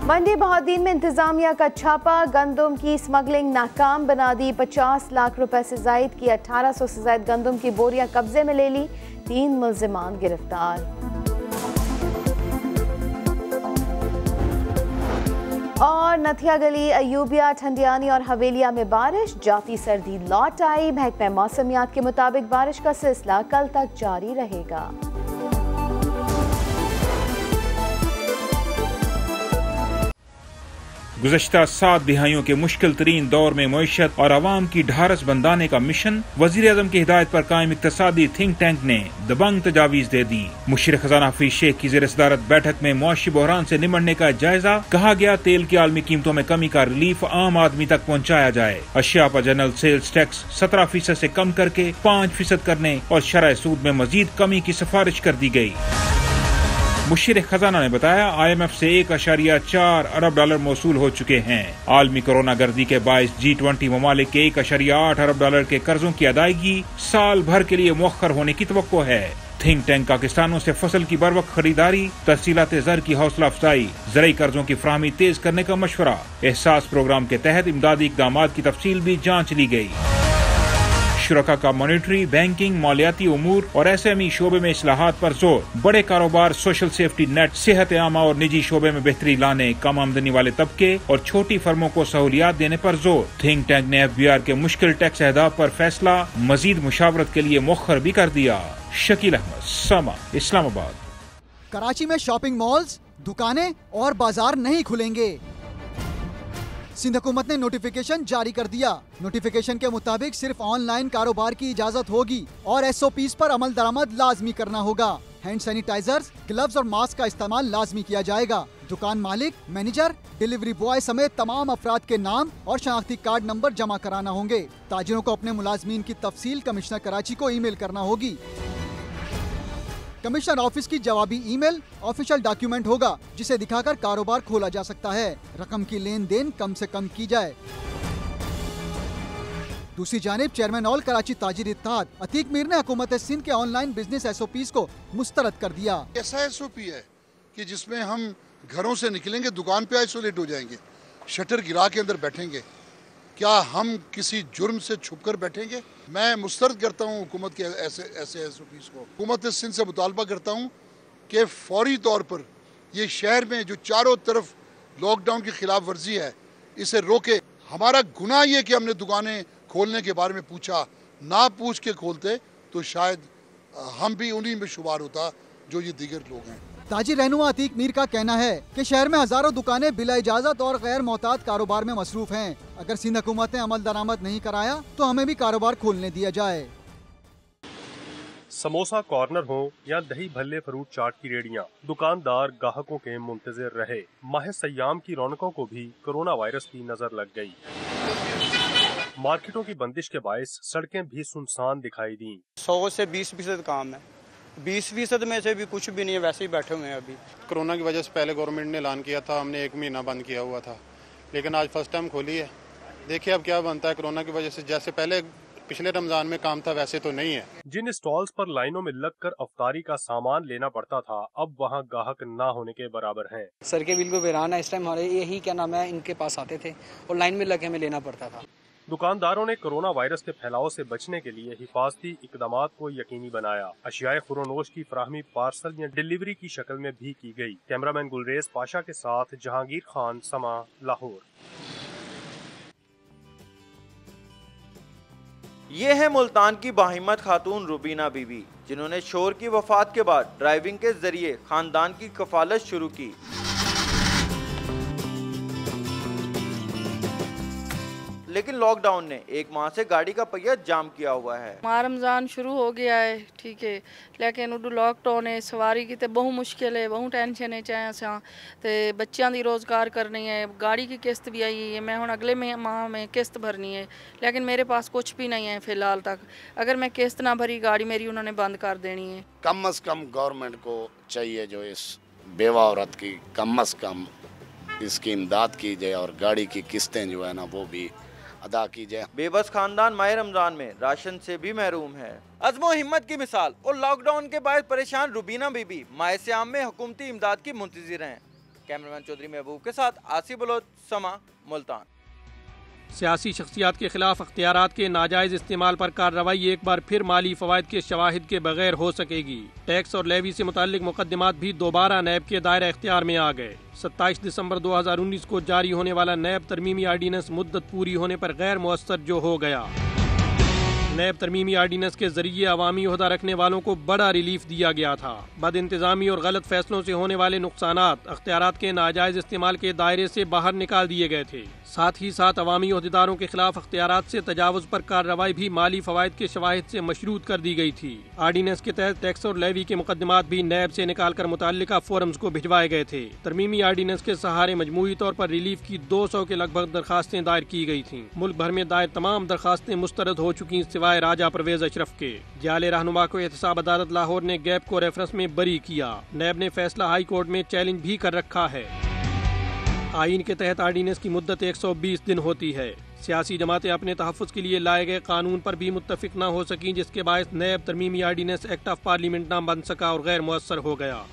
मंडी बहाउद्दीन में इंतजामिया का छापा, गंदम की स्मगलिंग नाकाम बना दी। 50 लाख रुपए से जायद की 1800 से जायद गंदम की बोरियां कब्जे में ले ली। 3 मुल्जिमान गिरफ्तार। और नथिया गली, अयूबिया, ठंडियानी और हवेलिया में बारिश, जाती सर्दी लौट आई। महकमे मौसमियात के मुताबिक बारिश का सिलसिला कल तक जारी रहेगा। गुज़श्ता 7 दिहाइयों के मुश्किल तरीन दौर में मईशत और आवाम की ढारस बंधाने का मिशन, वज़ीर आज़म की हिदायत पर कायम इक़्तिसादी थिंक टैंक ने दबंग तजावीज़ दे दी। मुशीर खजाना हफीज शेख की ज़ेर सदारत बैठक में मुआशी बहरान से निमटने का जायजा। कहा गया तेल की आलमी कीमतों में कमी का रिलीफ आम आदमी तक पहुँचाया जाए। अशिया पर जनरल सेल्स टैक्स 17% से कम करके 5% करने और शरह सूद में मजीद कमी की सिफारिश कर दी गई। मुशीर खजाना ने बताया IMF से 1.4 अरब डॉलर मौसूल हो चुके हैं। आलमी कोरोना गर्दी के बायस G20 ममालिक के 1.8 अरब डॉलर के कर्जों की अदायगी साल भर के लिए मुअख्खर होने की तवक्को है। थिंक टैंक का किसानों से फसल की बरवक्त खरीदारी, तहसीलात ज़र की हौसला अफजाई, ज़रई कर्जों की फराहमी तेज करने का मशवरा। एहसास प्रोग्राम के तहत इमदादी इक़दामात की तफसील भी जांच ली गई। शुरका का मॉनिटरी, बैंकिंग, मालियाती उमूर और SME शोबे में इस्लाहात पर जोर। बड़े कारोबार, सोशल सेफ्टी नेट, सेहत आमा और निजी शोबे में बेहतरी लाने, कम आमदनी वाले तबके और छोटी फर्मों को सहूलियात देने पर जोर। थिंक टैंक ने FBR के मुश्किल टैक्स अहदाफ पर फैसला मजीद मुशावरत के लिए मुअख्खर भी कर दिया। शकील अहमद, समा, इस्लामाबाद। कराची में शॉपिंग मॉल्स, दुकानें और बाजार नहीं खुलेंगे। सिंध हुकूमत ने नोटिफिकेशन जारी कर दिया। नोटिफिकेशन के मुताबिक सिर्फ ऑनलाइन कारोबार की इजाजत होगी और SOPs पर अमल दरामद लाजमी करना होगा। हैंड सैनिटाइजर्स, ग्लव्स और मास्क का इस्तेमाल लाजमी किया जाएगा। दुकान मालिक, मैनेजर, डिलीवरी बॉय समेत तमाम अफराद के नाम और शनाख्ती कार्ड नंबर जमा कराना होंगे। ताजिरों को अपने मुलाजमीन की तफसील कमिश्नर कराची को ईमेल करना होगी। कमिश्नर ऑफिस की जवाबी ईमेल ऑफिशियल डॉक्यूमेंट होगा जिसे दिखाकर कारोबार खोला जा सकता है। रकम की लेन देन कम से कम की जाए। दूसरी जानिब चेयरमैन ऑल कराची ताजिर इत्तेहाद अतीक मीर ने हुकूमत सिंध के ऑनलाइन बिजनेस SOPs को मुस्तरद कर दिया। ऐसा SOP है कि जिसमें हम घरों से निकलेंगे, दुकान पे आइसोलेट हो जाएंगे, शटर गिरा के अंदर बैठेंगे। क्या हम किसी जुर्म से छुपकर बैठेंगे? मैं मुस्तरद करता हूँ हुकूमत के ऐसे SOPs को। हुकूमत सिंध से मुतालबा करता हूँ कि फौरी तौर पर ये शहर में जो चारों तरफ लॉकडाउन की खिलाफ वर्जी है, इसे रोके। हमारा गुनाह ये कि हमने दुकानें खोलने के बारे में पूछा, ना पूछ के खोलते तो शायद हम भी उन्हीं में शुमार होता जो ये दीगर लोग हैं। ताजिर रहनुमा अतीक मीर का कहना है कि शहर में हजारों दुकानें बिला इजाजत और गैर मोहतात कारोबार में मसरूफ हैं। अगर सिंध हुकूमत ने अमल दरामद नहीं कराया तो हमें भी कारोबार खोलने दिया जाए। समोसा कॉर्नर हो या दही भल्ले फ्रूट चाट की रेडियां, दुकानदार ग्राहकों के मुंतजिर रहे। माह सयाम की रौनकों को भी कोरोना वायरस की नजर लग गई। मार्केटों की बंदिश के बायस सड़कें भी सुनसान दिखाई दी। 100 से 20% काम है, 20% में से भी कुछ भी नहीं है, वैसे ही बैठे हुए हैं। अभी कोरोना की वजह से पहले गवर्नमेंट ने ऐलान किया था, हमने 1 महीना बंद किया हुआ था, लेकिन आज फर्स्ट टाइम खोली है। देखिए अब क्या बनता है। कोरोना की वजह से जैसे पहले पिछले रमजान में काम था वैसे तो नहीं है। जिन स्टॉल्स पर लाइनों में लगकर अफ्तारी का सामान लेना पड़ता था, अब वहां ग्राहक ना होने के बराबर हैं। सर के बिल्कुल वीरान है। इस टाइम हमारे यही क्या नाम है, इनके पास आते थे और लाइन में लगे हमें लेना पड़ता था। दुकानदारों ने कोरोना वायरस के फैलाव से बचने के लिए हिफाजती इकदामात को यकीनी बनाया। अशियाए खुरोनोश की फराहमी पार्सल या डिलीवरी की शक्ल में भी की गई। कैमरामैन गुलरेज पाशा के साथ जहांगीर खान, समा, लाहौर। ये है मुल्तान की बाहिम्मत खातून रुबीना बीबी, जिन्होंने शोहर की वफात के बाद ड्राइविंग के जरिए खानदान की कफालत शुरू की। लेकिन लॉकडाउन ने 1 माह से गाड़ी का पहिया जाम किया हुआ है। माह रमजान शुरू हो गया है, ठीक है, लेकिन उडू लॉकडाउन है, सवारी की तो बहुत मुश्किल है, बहुत टेंशन है। चाहे असा तो बच्चों की रोज़गार करनी है, गाड़ी की किस्त भी आई है, मैं हुण अगले माह में किस्त भरनी है, लेकिन मेरे पास कुछ भी नहीं है फिलहाल तक। अगर मैं किस्त ना भरी, गाड़ी मेरी उन्होंने बंद कर देनी है। कम अज़ कम गवर्नमेंट को चाहिए जो इस बेवा औरत की कम अज़ कम इसकी इमदाद की जाए और गाड़ी की किस्तें जो है ना वो भी अदा की जाए। बेबस खानदान माह रमजान में राशन से भी महरूम है। अज़्मो हिम्मत की मिसाल और लॉकडाउन के बाद परेशान रुबीना बीबी माह सियाम में हुकूमती इमदाद की मुंतज़िर हैं। कैमरामैन चौधरी महबूब के साथ आसिफ बलोच, समा, मुल्तान। सियासी शख्सियात के खिलाफ अख्तियारात के नाजायज इस्तेमाल पर कार्रवाई एक बार फिर माली फवायद के शवाहिद के बगैर हो सकेगी। टैक्स और लेवी से मुताल्लिक मुकदमात भी दोबारा नैब के दायरा इख्तियार में आ गए। 27 दिसंबर 2019 को जारी होने वाला नैब तरमीमी आर्डीनेंस मुद्दत पूरी होने पर गैर मुअस्सर जो हो गया। नैब तरमीमी आर्डीनेंस के जरिए अवामी ओहदा रखने वालों को बड़ा रिलीफ दिया गया था। बद इंतजामी और गलत फैसलों से होने वाले नुकसानात अख्तियारात के नाजायज इस्तेमाल के दायरे से बाहर निकाल दिए गए थे। साथ ही साथ अवामी ओहदेदारों के खिलाफ अख्तियारात से तजावुज पर कार्रवाई भी माली फवायद के शवाहिद से मशरूत कर दी गई थी। आर्डीनेंस के तहत टैक्स और लेवी के मुकदमात भी नैब से निकाल कर मुताल्लिका फोरम्स को भिजवाए गए थे। तरमीमी आर्डीनेंस के सहारे मजमूई तौर पर रिलीफ की 200 के लगभग दरखास्तें दायर की गई थी। मुल्क भर में दायर तमाम दरखास्तें मुस्तरद हो चुकी सिवाय राजा परवेज अशरफ के। जाले रहनुमा को एहतसाब अदालत लाहौर ने गैप को रेफरेंस में बरी किया। नैब ने फैसला हाई कोर्ट में चैलेंज भी कर रखा है। आइन के तहत आर्डीनेंस की मुद्दत 120 दिन होती है। सियासी जमातें अपने तहफ़्फ़ुज़ के लिए लाए गए कानून पर भी मुत्तफिक न हो सकी, जिसके बायस नैब तरमीमी आर्डीनेंस एक्ट ऑफ पार्लियामेंट न बन सका और गैर मुअस्सर हो गया।